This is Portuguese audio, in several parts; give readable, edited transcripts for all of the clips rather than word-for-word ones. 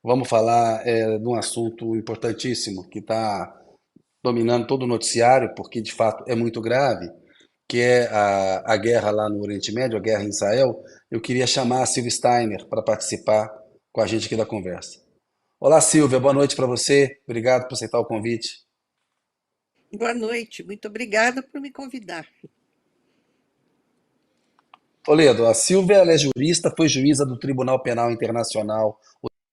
Vamos falar de um assunto importantíssimo que está dominando todo o noticiário, porque de fato é muito grave, que é a guerra lá no Oriente Médio, a guerra em Israel. Eu queria chamar a Silvia Steiner para participar com a gente aqui da conversa. Olá, Silvia, boa noite para você. Obrigado por aceitar o convite. Boa noite, muito obrigada por me convidar. Toledo, a Silvia ela é jurista, foi juíza do Tribunal Penal Internacional,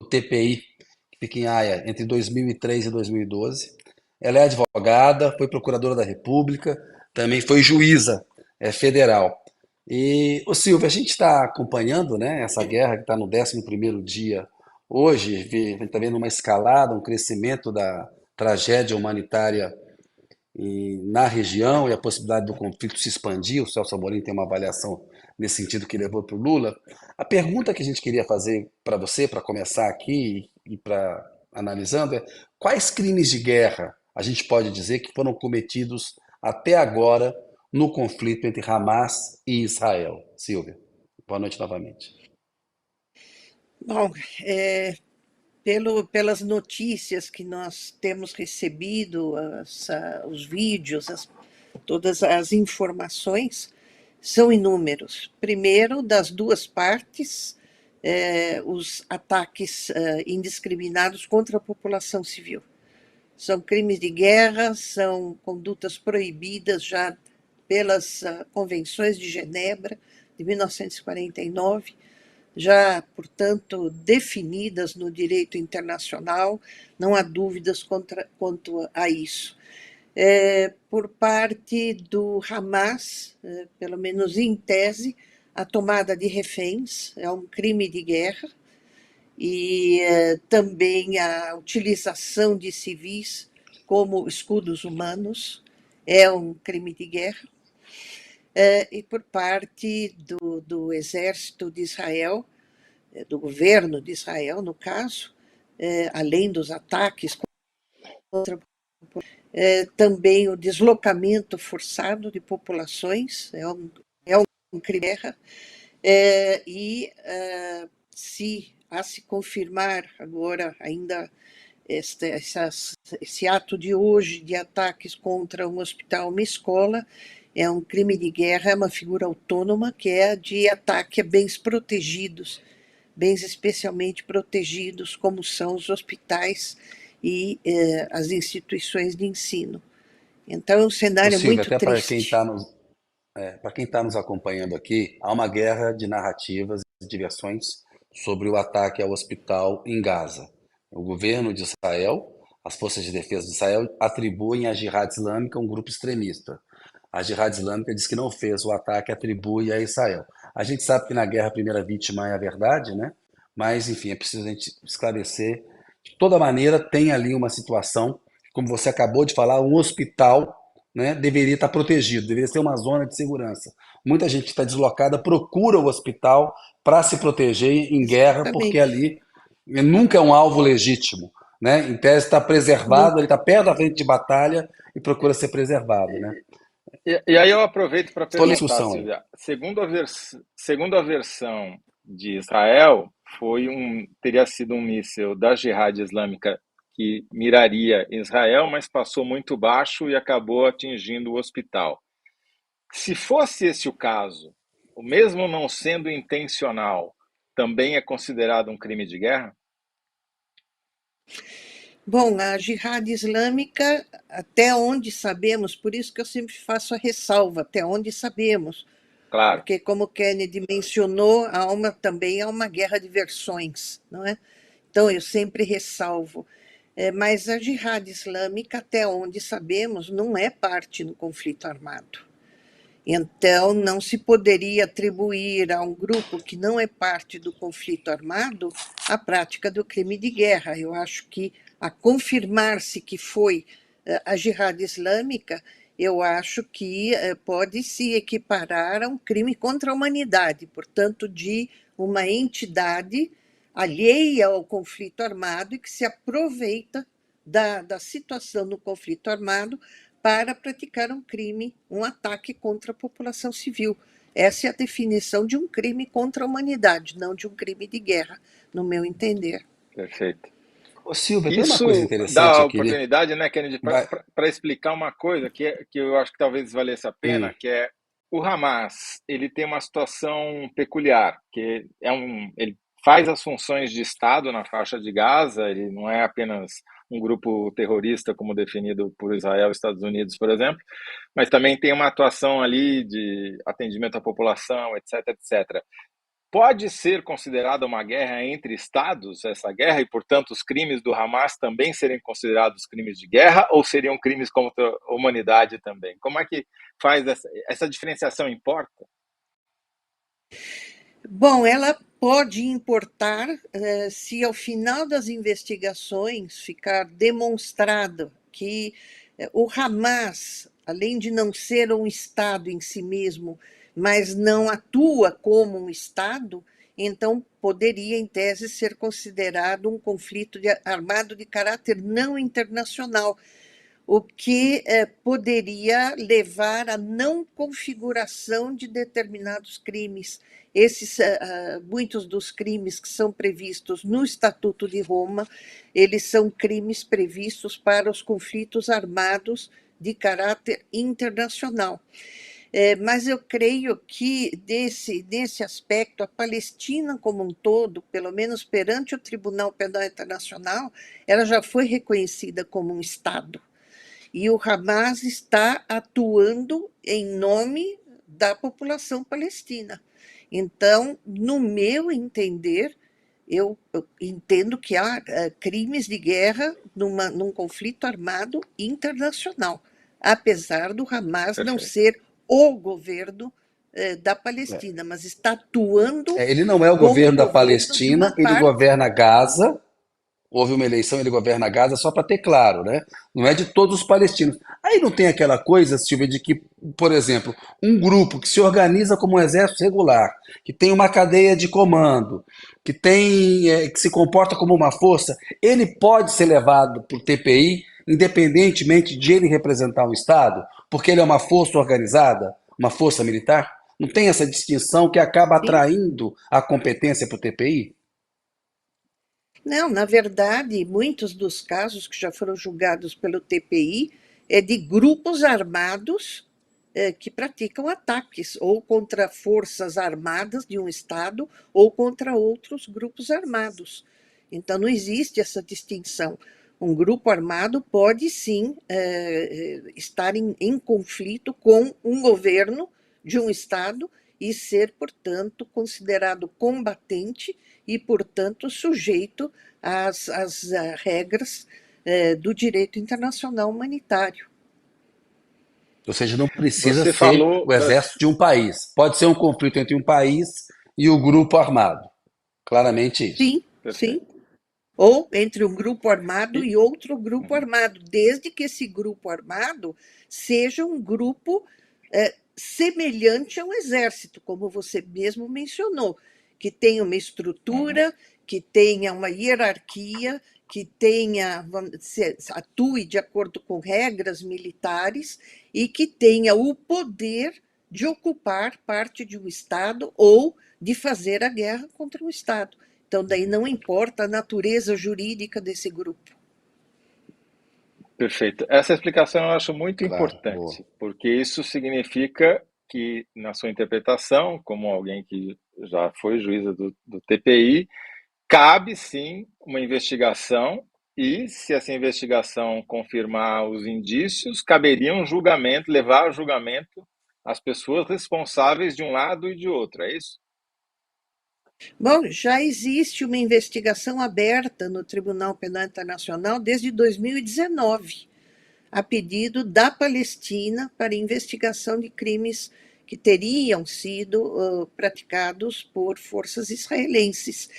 o TPI, que fica em Haia, entre 2003 e 2012. Ela é advogada, foi procuradora da República, também foi juíza federal. E, o Silvia, a gente está acompanhando, né, essa guerra que está no 11º dia. Hoje, a gente está vendo uma escalada, um crescimento da tragédia humanitária na região e a possibilidade do conflito se expandir. O Celso Amorim tem uma avaliação nesse sentido que levou para o Lula. A pergunta que a gente queria fazer para você, para começar aqui e para analisando, é quais crimes de guerra a gente pode dizer que foram cometidos até agora no conflito entre Hamas e Israel? Silvia, boa noite novamente. Bom, pelas notícias que nós temos recebido, os vídeos, todas as informações, são inúmeros. Primeiro, das duas partes, os ataques indiscriminados contra a população civil. São crimes de guerra, são condutas proibidas já pelas convenções de Genebra, de 1949, já, portanto, definidas no direito internacional, não há dúvidas quanto a isso. Por parte do Hamas, pelo menos em tese, a tomada de reféns é um crime de guerra e também a utilização de civis como escudos humanos é um crime de guerra. E por parte do exército de Israel, do governo de Israel, no caso, além dos ataques contra também o deslocamento forçado de populações, é um crime de guerra, e se confirmar agora ainda esse ato de hoje de ataques contra um hospital, uma escola, é um crime de guerra, é uma figura autônoma que é de ataque a bens protegidos, bens especialmente protegidos, como são os hospitais e as instituições de ensino. Então, é um Ô, cenário Silvia, muito até triste. para quem tá nos acompanhando aqui, há uma guerra de narrativas e de versões sobre o ataque ao hospital em Gaza. O governo de Israel, as forças de defesa de Israel, atribuem à Jihad Islâmica um grupo extremista. A Jihad Islâmica diz que não fez o ataque, atribui a Israel. A gente sabe que na guerra a primeira vítima é a verdade, né? Mas, enfim, é preciso a gente esclarecer. De toda maneira, tem ali uma situação, como você acabou de falar, um hospital, né, deveria estar protegido, deveria ser uma zona de segurança. Muita gente que está deslocada procura o hospital para se proteger em guerra, porque Exatamente. ali nunca é um alvo legítimo. Né? Em tese está preservado, ele Nunca. está perto da frente de batalha e procura ser preservado. Né? E aí eu aproveito para Estou em perguntar, discussão aí. Silvia, segundo a versão de Israel, teria sido um míssil da Jihad Islâmica que miraria Israel, mas passou muito baixo e acabou atingindo o hospital. Se fosse esse o caso, o mesmo não sendo intencional, também é considerado um crime de guerra? Bom, a Jihad Islâmica, até onde sabemos, por isso que eu sempre faço a ressalva, até onde sabemos, Claro. porque, como Kennedy mencionou, também há uma guerra de versões, não é? Então, eu sempre ressalvo. Mas a Jihad Islâmica, até onde sabemos, não é parte do conflito armado. Então, não se poderia atribuir a um grupo que não é parte do conflito armado a prática do crime de guerra. Eu acho que, a confirmar-se que foi a Jihad Islâmica, eu acho que pode se equiparar a um crime contra a humanidade, portanto, de uma entidade alheia ao conflito armado e que se aproveita da situação no conflito armado para praticar um crime, um ataque contra a população civil. Essa é a definição de um crime contra a humanidade, não de um crime de guerra, no meu entender. Perfeito. Ô, Silvia, tem uma coisa Isso dá interessante a eu queria. oportunidade, né, Kennedy, Vai. para explicar uma coisa que eu acho que talvez valesse a Hum. pena, que é o Hamas, ele tem uma situação peculiar, que ele faz as funções de Estado na faixa de Gaza, ele não é apenas um grupo terrorista como definido por Israel e Estados Unidos, por exemplo, mas também tem uma atuação ali de atendimento à população, etc, etc. Pode ser considerada uma guerra entre estados, essa guerra, e, portanto, os crimes do Hamas também serem considerados crimes de guerra ou seriam crimes contra a humanidade também? Como é que faz essa diferenciação importa? Bom, ela pode importar se ao final das investigações ficar demonstrado que o Hamas, além de não ser um Estado em si mesmo, mas não atua como um Estado, então poderia, em tese, ser considerado um conflito armado de caráter não internacional, o que poderia levar à não configuração de determinados crimes. Muitos dos crimes que são previstos no Estatuto de Roma, eles são crimes previstos para os conflitos armados de caráter internacional. Mas eu creio que, nesse aspecto, a Palestina como um todo, pelo menos perante o Tribunal Penal Internacional, ela já foi reconhecida como um Estado. E o Hamas está atuando em nome da população palestina. Então, no meu entender, eu entendo que há crimes de guerra num conflito armado internacional, apesar do Hamas não Perfeito. ser o governo da Palestina, mas está atuando Ele não é o como governo da governo de uma Palestina, ele parte. governa Gaza. Houve uma eleição, ele governa Gaza, só para ter claro, né? Não é de todos os palestinos. Aí não tem aquela coisa, Silvia, de que, por exemplo, um grupo que se organiza como um exército regular, que tem uma cadeia de comando, que se comporta como uma força, ele pode ser levado para o TPI, independentemente de ele representar um Estado, porque ele é uma força organizada, uma força militar? Não tem essa distinção que acaba Sim. atraindo a competência para o TPI? Não, na verdade, muitos dos casos que já foram julgados pelo TPI é de grupos armados que praticam ataques ou contra forças armadas de um Estado ou contra outros grupos armados. Então, não existe essa distinção. Um grupo armado pode sim estar em conflito com um governo de um Estado e ser, portanto, considerado combatente e, portanto, sujeito às regras do direito internacional humanitário. Ou seja, não precisa Você ser falou o exército de um país. Pode ser um conflito entre um país e o grupo armado. Claramente isso. Sim, sim. Perfeito. Ou entre um grupo armado E, e outro grupo uhum, armado, desde que esse grupo armado seja um grupo semelhante a um exército, como você mesmo mencionou, que tenha uma uhum. estrutura, que tenha uma hierarquia, que tenha, atue de acordo com regras militares e que tenha o poder de ocupar parte de um Estado ou de fazer a guerra contra um Estado. Então, daí não importa a natureza jurídica desse grupo. Perfeito. Essa explicação eu acho muito Claro, boa. importante, porque isso significa que, na sua interpretação, como alguém que já foi juíza do TPI, cabe sim uma investigação e, se essa investigação confirmar os indícios, caberia um julgamento, levar a julgamento as pessoas responsáveis de um lado e de outro, é isso? Bom, já existe uma investigação aberta no Tribunal Penal Internacional desde 2019, a pedido da Palestina para investigação de crimes que teriam sido praticados por forças israelenses.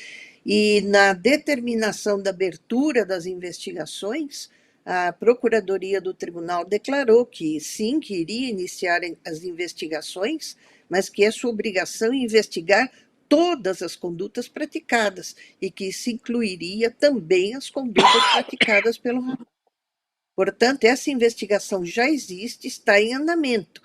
E na determinação da abertura das investigações, a Procuradoria do Tribunal declarou que sim, que iria iniciar as investigações, mas que é sua obrigação investigar todas as condutas praticadas e que isso incluiria também as condutas praticadas pelo Hamas. Portanto, essa investigação já existe, está em andamento.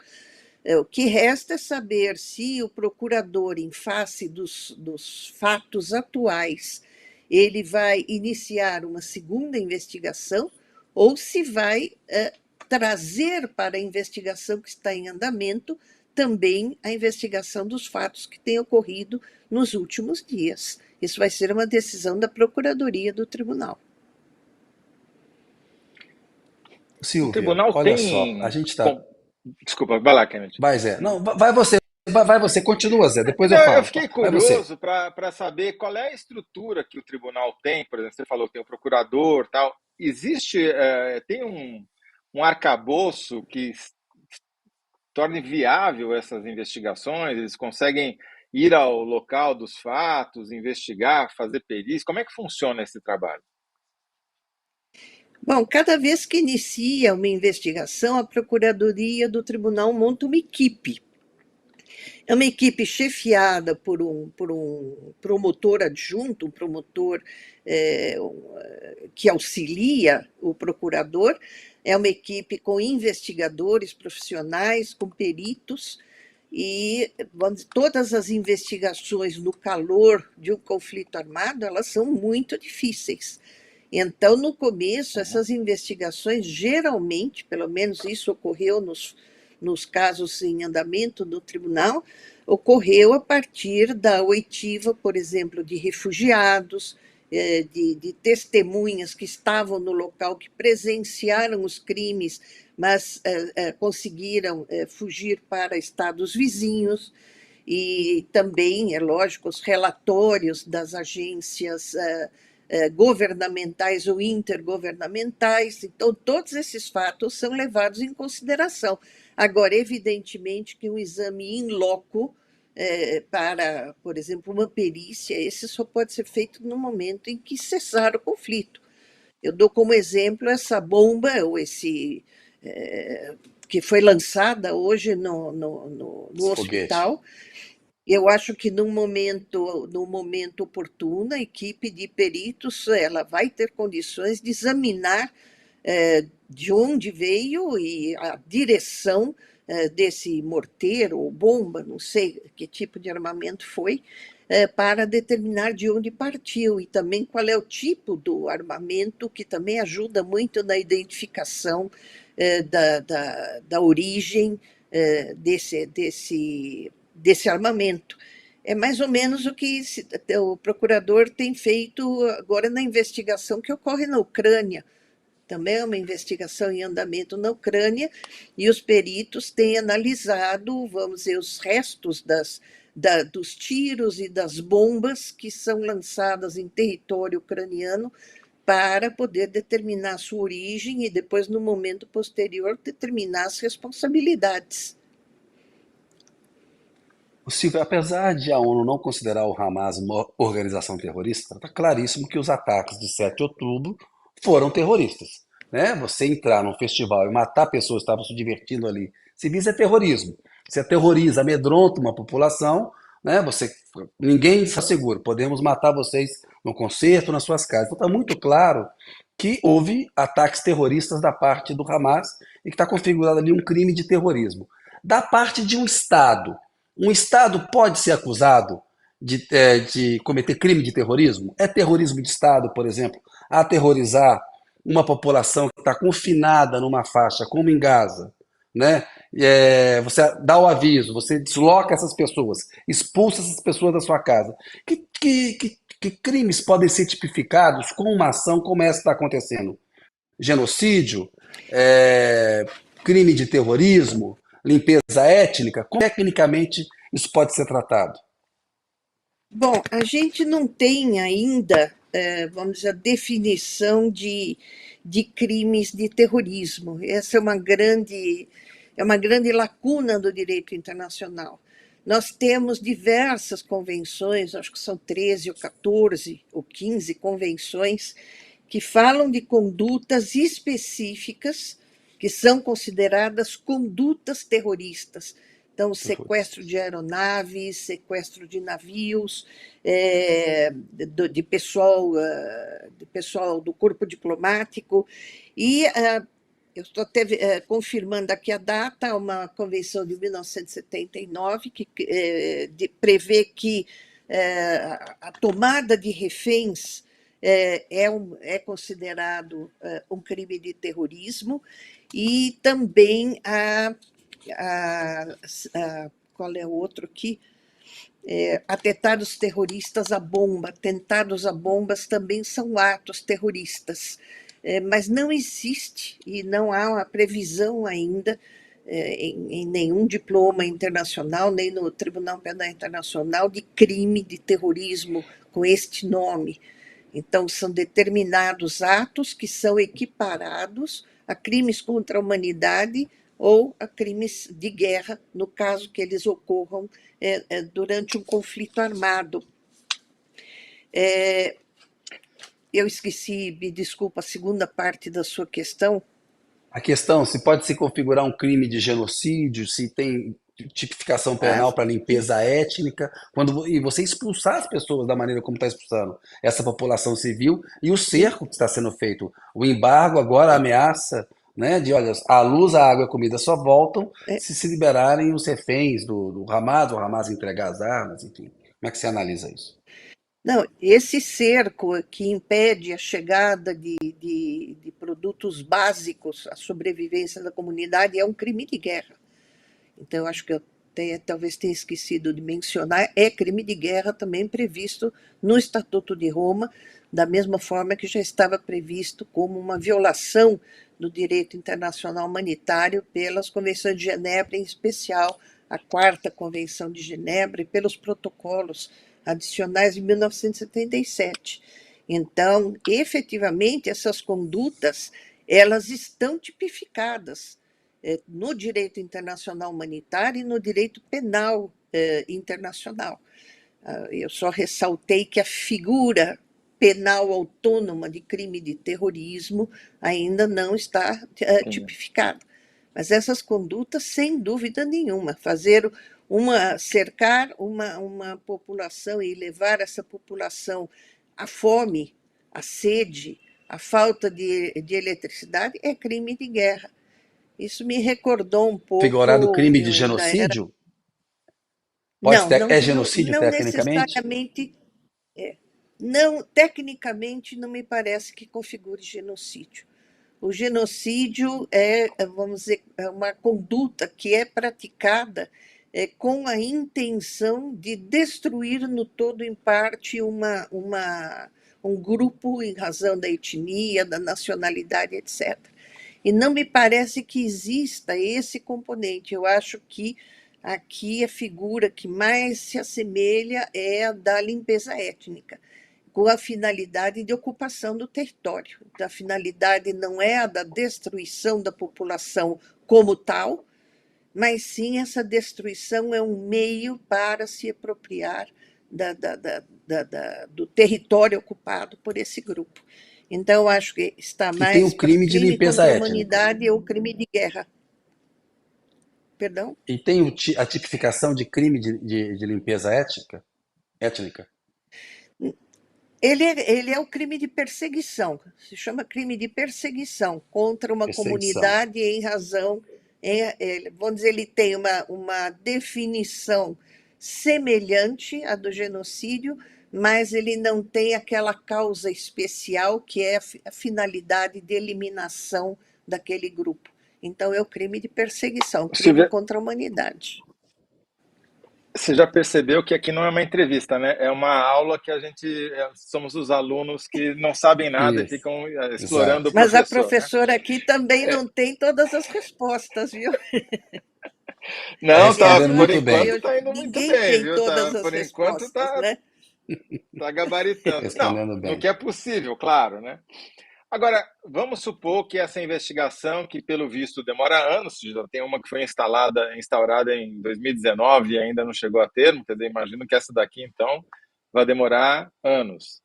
O que resta é saber se o procurador, em face dos fatos atuais ele vai iniciar uma segunda investigação ou se vai trazer para a investigação que está em andamento também a investigação dos fatos que têm ocorrido nos últimos dias. Isso vai ser uma decisão da Procuradoria do Tribunal. O Silvia, tribunal olha só, a tem. gente está. Desculpa, vai lá, Kenneth. Vai, Zé. Não, vai você, continua, Zé, depois eu Não, eu falo. fiquei Vai você. curioso para saber qual é a estrutura que o tribunal tem. Por exemplo, você falou que tem o procurador, tal. Existe, tem um arcabouço que torne viável essas investigações? Eles conseguem ir ao local dos fatos, investigar, fazer perícia? Como é que funciona esse trabalho? Bom, cada vez que inicia uma investigação, a Procuradoria do Tribunal monta uma equipe. É uma equipe chefiada por um promotor adjunto, um promotor que auxilia o procurador. É uma equipe com investigadores profissionais, com peritos, e todas as investigações no calor de um conflito armado, elas são muito difíceis. Então, no começo, essas investigações, geralmente, pelo menos isso ocorreu nos casos em andamento do tribunal, ocorreu a partir da oitiva, por exemplo, de refugiados, de testemunhas que estavam no local, que presenciaram os crimes, mas conseguiram fugir para estados vizinhos, e também, é lógico, os relatórios das agências governamentais ou intergovernamentais. Então, todos esses fatos são levados em consideração. Agora, evidentemente que um exame in loco para, por exemplo, uma perícia, esse só pode ser feito no momento em que cessar o conflito. Eu dou como exemplo essa bomba, ou que foi lançada hoje no hospital. Eu acho que no momento oportuno, a equipe de peritos ela vai ter condições de examinar de onde veio e a direção desse morteiro ou bomba, não sei que tipo de armamento foi, para determinar de onde partiu e também qual é o tipo do armamento, que também ajuda muito na identificação da origem desse armamento. É mais ou menos o que o procurador tem feito agora na investigação que ocorre na Ucrânia. Também é uma investigação em andamento na Ucrânia, e os peritos têm analisado, vamos dizer, os restos dos tiros e das bombas que são lançadas em território ucraniano para poder determinar a sua origem e depois, no momento posterior, determinar as responsabilidades. Silvio, apesar de a ONU não considerar o Hamas uma organização terrorista, está claríssimo que os ataques de 7 de outubro foram terroristas. Né? Você entrar num festival e matar pessoas que estavam se divertindo ali, civis é terrorismo. Você aterroriza, amedronta uma população, né? Ninguém está seguro, podemos matar vocês no concerto, nas suas casas. Então está muito claro que houve ataques terroristas da parte do Hamas e que está configurado ali um crime de terrorismo. Da parte de um Estado pode ser acusado de cometer crime de terrorismo? É terrorismo de Estado, por exemplo, aterrorizar uma população que está confinada numa faixa, como em Gaza, né? Você dá o aviso, você desloca essas pessoas, expulsa essas pessoas da sua casa. Que crimes podem ser tipificados com uma ação como essa que está acontecendo? Genocídio? Crime de terrorismo? Limpeza étnica? Como tecnicamente isso pode ser tratado? Bom, a gente não tem ainda, vamos dizer, a definição de crimes de terrorismo. Essa é uma grande lacuna do direito internacional. Nós temos diversas convenções, acho que são 13 ou 14 ou 15 convenções, que falam de condutas específicas que são consideradas condutas terroristas. Então, sequestro de aeronaves, sequestro de navios, de pessoal do corpo diplomático. E eu estou até confirmando aqui a data, uma convenção de 1979 que prevê que a tomada de reféns é considerado um crime de terrorismo, e também qual é o outro aqui? Atentados terroristas à bomba. Atentados a bombas também são atos terroristas, mas não existe e não há uma previsão ainda em nenhum diploma internacional, nem no Tribunal Penal Internacional, de crime de terrorismo com este nome. Então, são determinados atos que são equiparados a crimes contra a humanidade ou a crimes de guerra, no caso que eles ocorram durante um conflito armado. Eu esqueci, me desculpa, a segunda parte da sua questão. A questão, se pode se configurar um crime de genocídio, se tem tipificação Ah, penal para limpeza étnica, e você expulsar as pessoas da maneira como está expulsando essa população civil, e o cerco que está sendo feito, o embargo, agora a ameaça, né, de, olha, a luz, a água e a comida só voltam se liberarem os reféns do Hamas, o Hamas entregar as armas, enfim. Como é que você analisa isso? Não, esse cerco que impede a chegada de produtos básicos à sobrevivência da comunidade é um crime de guerra. Então, eu acho que eu talvez tenha esquecido de mencionar, é crime de guerra também previsto no Estatuto de Roma, da mesma forma que já estava previsto como uma violação do direito internacional humanitário pelas convenções de Genebra, em especial a Quarta Convenção de Genebra, e pelos protocolos adicionais de 1977. Então, efetivamente, essas condutas, elas estão tipificadas no direito internacional humanitário e no direito penal internacional. Eu só ressaltei que a figura penal autônoma de crime de terrorismo ainda não está tipificada. Mas essas condutas, sem dúvida nenhuma, cercar uma população e levar essa população à fome, à sede, à falta de eletricidade, é crime de guerra. Isso me recordou um Configurado pouco, crime de eu ainda era. genocídio? Não, não, É não, genocídio não tecnicamente? necessariamente. Não, tecnicamente, não me parece que configure genocídio. O genocídio vamos dizer, é uma conduta que é praticada com a intenção de destruir no todo, em parte, um grupo em razão da etnia, da nacionalidade, etc. E não me parece que exista esse componente. Eu acho que aqui a figura que mais se assemelha é a da limpeza étnica, com a finalidade de ocupação do território. A finalidade não é a da destruição da população como tal, mas sim essa destruição é um meio para se apropriar do território ocupado por esse grupo. Então, acho que está E tem mais o para crime de crime limpeza contra a étnica. humanidade ou crime de guerra. Perdão? E tem a tipificação de crime de limpeza étnica? Ele é o crime de perseguição, se chama crime de perseguição contra uma Perseguição. comunidade em razão, vamos dizer, ele tem uma definição semelhante à do genocídio, mas ele não tem aquela causa especial que é a finalidade de eliminação daquele grupo. Então, é o crime de perseguição, crime Silvia, contra a humanidade. você já percebeu que aqui não é uma entrevista, né? É uma aula que a gente somos os alunos que não sabem nada e Isso, ficam explorando exato. o Mas a professor, né? professora aqui também não tem todas as respostas, viu? Está Não, tá, Aliás, respondendo eu por muito acho que bem. enquanto tá indo muito ninguém bem, tem viu? todas Tá, as por enquanto respostas, né? tá gabaritando. Não, Respondendo no bem. que é possível, claro, né? Agora, vamos supor que essa investigação, que pelo visto demora anos, já tem uma que foi instaurada em 2019 e ainda não chegou a termo, quer dizer, imagino que essa daqui, então, vai demorar anos.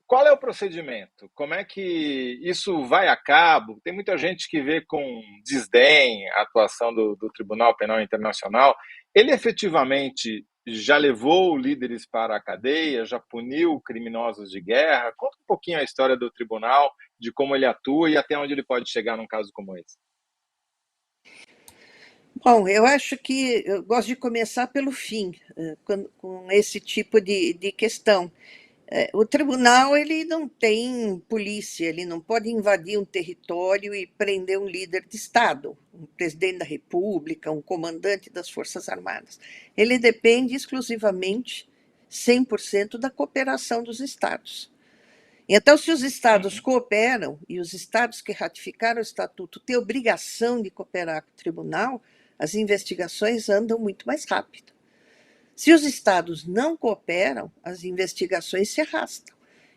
Qual é o procedimento? Como é que isso vai a cabo? Tem muita gente que vê com desdém a atuação do Tribunal Penal Internacional. Ele efetivamente já levou líderes para a cadeia, já puniu criminosos de guerra? Conta um pouquinho a história do tribunal, de como ele atua e até onde ele pode chegar num caso como esse. Bom, eu acho que eu gosto de começar pelo fim, com esse tipo de questão. O tribunal ele não tem polícia, ele não pode invadir um território e prender um líder de Estado, um presidente da República, um comandante das Forças Armadas. Ele depende exclusivamente, 100%, da cooperação dos Estados. Então, se os Estados Uhum. cooperam, e os Estados que ratificaram o Estatuto têm obrigação de cooperar com o tribunal, as investigações andam muito mais rápido. Se os estados não cooperam, as investigações se arrastam.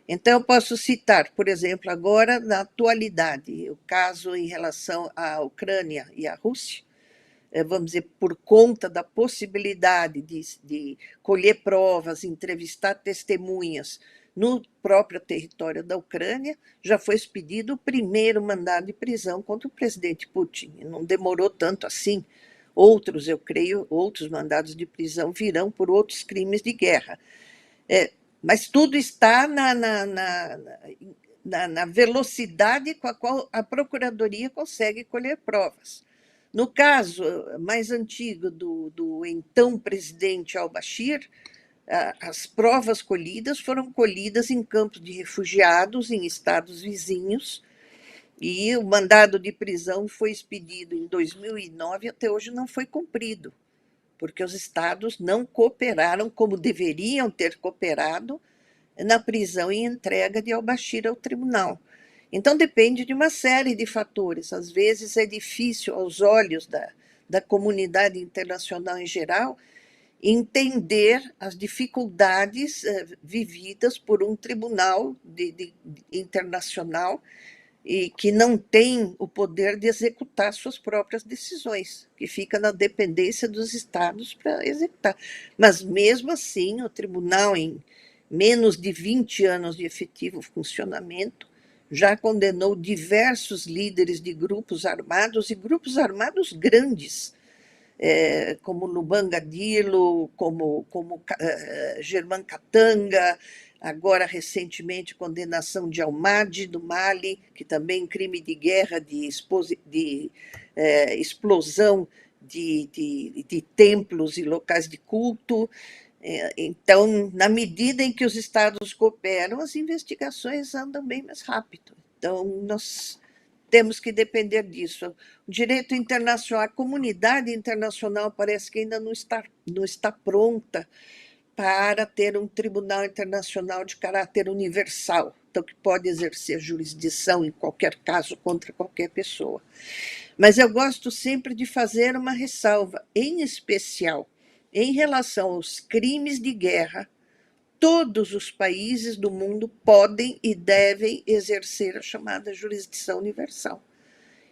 Então, eu posso citar, por exemplo, agora, na atualidade, o caso em relação à Ucrânia e à Rússia, vamos dizer, por conta da possibilidade de colher provas, entrevistar testemunhas no próprio território da Ucrânia, já foi expedido o primeiro mandado de prisão contra o presidente Putin. Não demorou tanto assim. Outros, eu creio, outros mandados de prisão virão por outros crimes de guerra. Mas tudo está na velocidade com a qual a Procuradoria consegue colher provas. No caso mais antigo do então presidente al-Bashir, as provas colhidas foram colhidas em campos de refugiados em estados vizinhos, e o mandado de prisão foi expedido em 2009 e até hoje não foi cumprido, porque os estados não cooperaram como deveriam ter cooperado na prisão e entrega de al-Bashir ao tribunal. Então, depende de uma série de fatores. Às vezes é difícil, aos olhos da comunidade internacional em geral, entender as dificuldades vividas por um tribunal internacional e que não tem o poder de executar suas próprias decisões, que fica na dependência dos estados para executar. Mas, mesmo assim, o tribunal, em menos de 20 anos de efetivo funcionamento, já condenou diversos líderes de grupos armados, e grupos armados grandes, como Lubanga Dilo, como Germán Katanga, agora recentemente condenação de Almadi, do Mali, que também crime de guerra, de explosão de templos e locais de culto. Então, na medida em que os estados cooperam, as investigações andam bem mais rápido. Então, nós temos que depender disso. O direito internacional, a comunidade internacional parece que ainda não está pronta para ter um tribunal internacional de caráter universal, então que pode exercer jurisdição em qualquer caso contra qualquer pessoa. Mas eu gosto sempre de fazer uma ressalva, em especial em relação aos crimes de guerra. Todos os países do mundo podem e devem exercer a chamada jurisdição universal.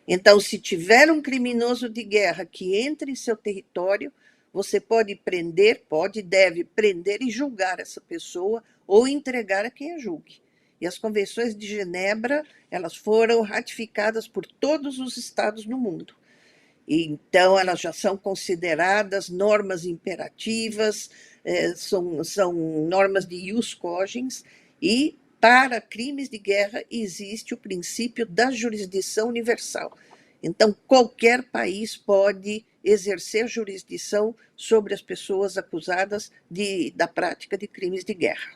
Então, se tiver um criminoso de guerra que entre em seu território, você pode prender, pode e deve prender e julgar essa pessoa ou entregar a quem a julgue. E as convenções de Genebra, elas foram ratificadas por todos os estados no mundo. Então, elas já são consideradas normas imperativas, são normas de ius cogens, e para crimes de guerra existe o princípio da jurisdição universal. Então, qualquer país pode exercer jurisdição sobre as pessoas acusadas da prática de crimes de guerra.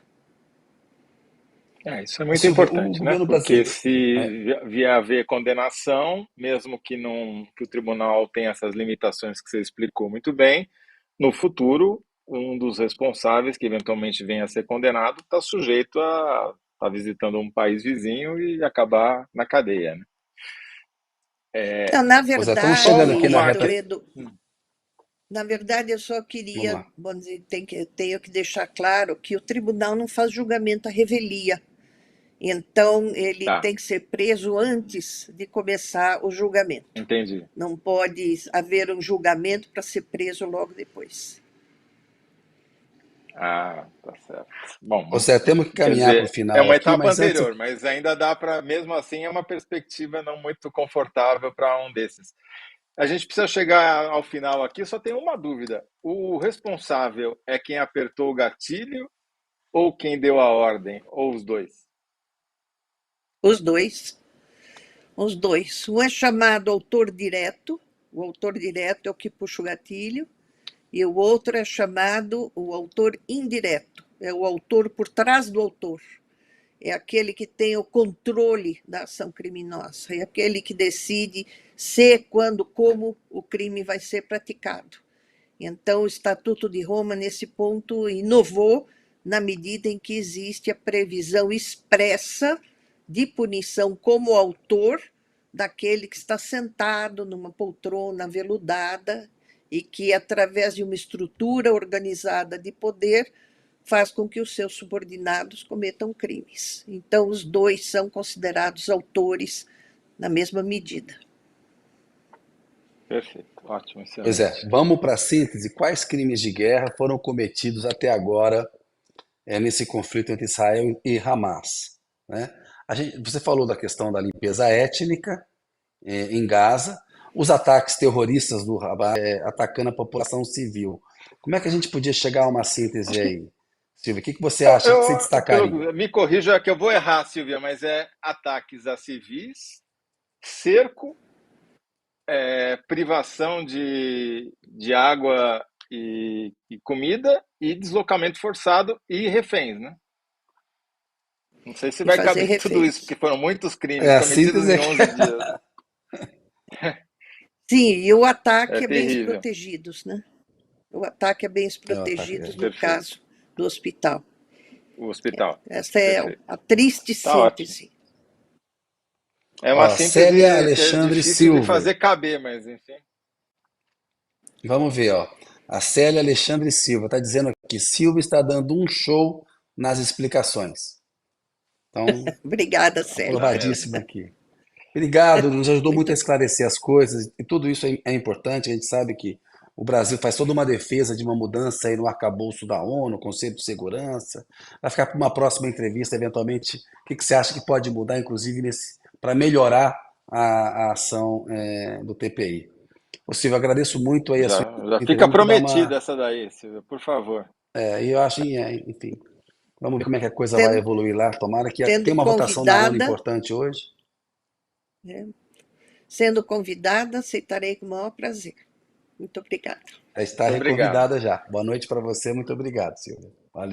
Isso é muito Silvia, o importante, né? governo Porque brasileiro. se vier a haver condenação, mesmo que o tribunal tenha essas limitações que você explicou muito bem, no futuro, um dos responsáveis que eventualmente venha a ser condenado está sujeito a estar visitando um país vizinho e acabar na cadeia, né? Então, na Pois é, estamos Só chegando aqui verdade, na uma... reta. Toledo, na verdade, eu só Vamos queria, lá. vamos dizer, tenho que deixar claro que o tribunal não faz julgamento à revelia. Então, ele Tá, tem que ser preso antes de começar o julgamento. entendi. Não pode haver um julgamento para ser preso logo depois. Ah, tá certo. Bom, Ou seja, temos que quer caminhar para o dizer, é final uma aqui, etapa mas antes. anterior, mas ainda dá para, mesmo assim, é uma perspectiva não muito confortável para um desses. A gente precisa chegar ao final aqui, só tem uma dúvida. O responsável é quem apertou o gatilho ou quem deu a ordem? Ou os dois? Os dois. Os dois. Um é chamado autor direto, o autor direto é o que puxa o gatilho, e o outro é chamado o autor indireto, é o autor por trás do autor. É aquele que tem o controle da ação criminosa, é aquele que decide se, quando, como o crime vai ser praticado. Então, o Estatuto de Roma, nesse ponto, inovou na medida em que existe a previsão expressa de punição como autor daquele que está sentado numa poltrona veludada e que, através de uma estrutura organizada de poder, faz com que os seus subordinados cometam crimes. Então, os dois são considerados autores na mesma medida. Perfeito, ótimo, Pois é, excelente. vamos para a síntese. Quais crimes de guerra foram cometidos até agora nesse conflito entre Israel e Hamas? Né? Você falou da questão da limpeza étnica em Gaza, os ataques terroristas do Hamas atacando a população civil. Como é que a gente podia chegar a uma síntese Acho que aí, Silvia? O que você acha? O que você destacaria? me corrija que eu vou errar, Silvia, mas é ataques a civis, cerco, privação de água e comida e deslocamento forçado e reféns, né? Não sei se E vai fazer caber tudo isso, reféns. porque foram muitos crimes A cometidos síntese em 11 dias. Sim, e o É ataque é bens terrível. protegidos, né? O ataque é bens o ataque. protegidos no Perfeito. caso do hospital. O hospital. Essa é Perfeito. a triste Tá ótimo. síntese. É uma Ó, Célia síntese que é Alexandre difícil de Silva. fazer caber, mas enfim. Vamos ver, ó. A Célia Alexandre Silva está dizendo aqui, Silva está dando um show nas explicações. Então, Obrigada, Célia. Tá mesmo. aprovadíssimo aqui. Obrigado, nos ajudou muito a esclarecer as coisas e tudo isso é importante. A gente sabe que o Brasil faz toda uma defesa de uma mudança aí no arcabouço da ONU, Conselho de Segurança. Vai ficar para uma próxima entrevista, eventualmente, o que você acha que pode mudar, inclusive, para melhorar a ação do TPI. Ô, Silvio, agradeço muito aí a sua Já fica entrevista. Vamos dar prometida uma. essa daí, Silvia, por favor. Eu acho, enfim, vamos ver como é que a coisa vai Sendo, evoluir lá. Tomara que tem sendo uma votação na ONU convidada, importante hoje. né? Sendo convidada, aceitarei com o maior prazer. Muito obrigada. Já está Muito obrigado. reconvidada já. Boa noite para você, muito obrigado, Silvia. Valeu.